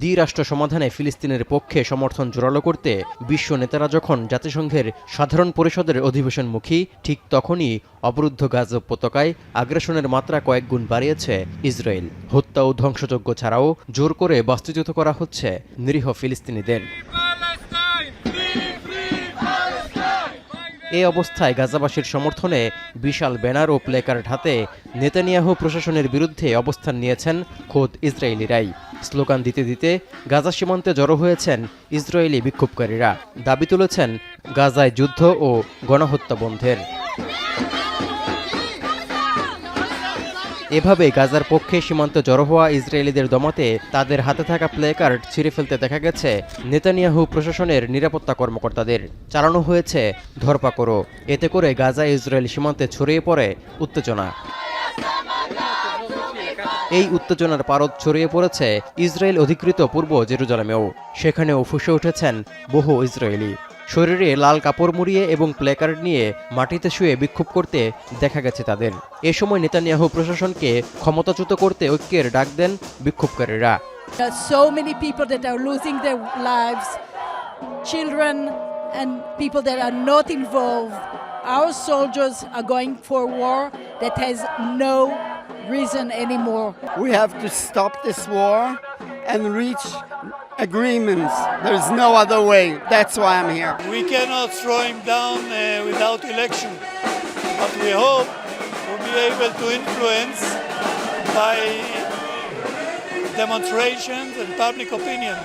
দ্বিরাষ্ট্র সমাধানে ফিলিস্তিনের পক্ষে সমর্থন জোরালো করতে বিশ্ব নেতারা যখন জাতিসংঘের সাধারণ পরিষদের অধিবেশনমুখী, ঠিক তখনই অবরুদ্ধ গাজা উপত্যকায় আগ্রাসনের মাত্রা কয়েক গুণ বাড়িয়েছে ইসরায়েল। হত্যা ও ধ্বংসযজ্ঞ ছাড়াও জোর করে বাস্তুচ্যুত করা হচ্ছে নিরীহ ফিলিস্তিনিদের। এ অবস্থায় গাজাবাসীর সমর্থনে বিশাল ব্যানার ও প্লেকার্ড হাতে নেতানিয়াহু প্রশাসনের বিরুদ্ধে অবস্থান নিয়েছেন খোদ ইসরায়েলিরাই। স্লোগান দিতে দিতে গাজা সীমান্তে জড়ো হয়েছেন ইসরায়েলি বিক্ষোভকারীরা। দাবি তুলেছেন গাজায় যুদ্ধ ও গণহত্যা বন্ধের। এভাবে গাজার পক্ষে সীমান্তে জড়ো হওয়া ইসরায়েলিদের দমাতে তাদের হাতে থাকা প্লেকার্ড ছিঁড়ে ফেলতে দেখা গেছে নেতানিয়াহু প্রশাসনের নিরাপত্তা কর্মকর্তাদের। চালানো হয়েছে ধরপাকড়ও। এতে করে গাজা ইসরায়েল সীমান্তে ছড়িয়ে পড়ে উত্তেজনা। এই উত্তেজনার পারদ ছড়িয়ে পড়েছে ইসরায়েল অধিকৃত পূর্ব জেরুজালেমেও। সেখানেও ফুঁসে উঠেছেন বহু ইসরায়েলি। শরীরে লাল কাপড় মুড়িয়ে এবং প্লেকার্ড নিয়ে মাটিতে শুয়ে বিক্ষোভ করতে দেখা গেছে তাদের। এ সময় নেতানিয়াহু প্রশাসনকে ক্ষমতাচ্যুত করতে ঐক্যের ডাক দেন বিক্ষোভকারীরা। So many people that are losing their lives, children and people that are not involved. Our soldiers are going for war that has no reason anymore. We have to stop this war and reach agreements. There is no other way. That's why I'm here. We cannot throw him down without election, but we hope to be able to influence by demonstrations and public opinion.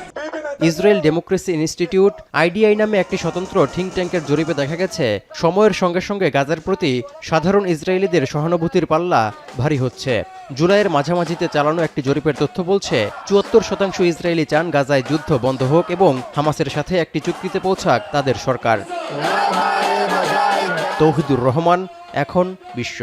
Israel democracy institute IDI নামে একটি স্বতন্ত্র think ট্যাঙ্কের জরিপে দেখা গেছে সময়ের সঙ্গে সঙ্গে গাজার প্রতি সাধারণ ইসরায়েলিদের সহানুভূতির পাল্লা ভারী হচ্ছে। জুলাইয়ের মাঝামাঝিতে চালানো একটি জরিপের তথ্য বলছে ৭৪% ইসরায়েলি চান গাজায় যুদ্ধ বন্ধ হোক এবং হামাসের সাথে একটি চুক্তিতে পৌঁছাক তাদের সরকার। তৌহিদুর রহমান, এখন বিশ্ব।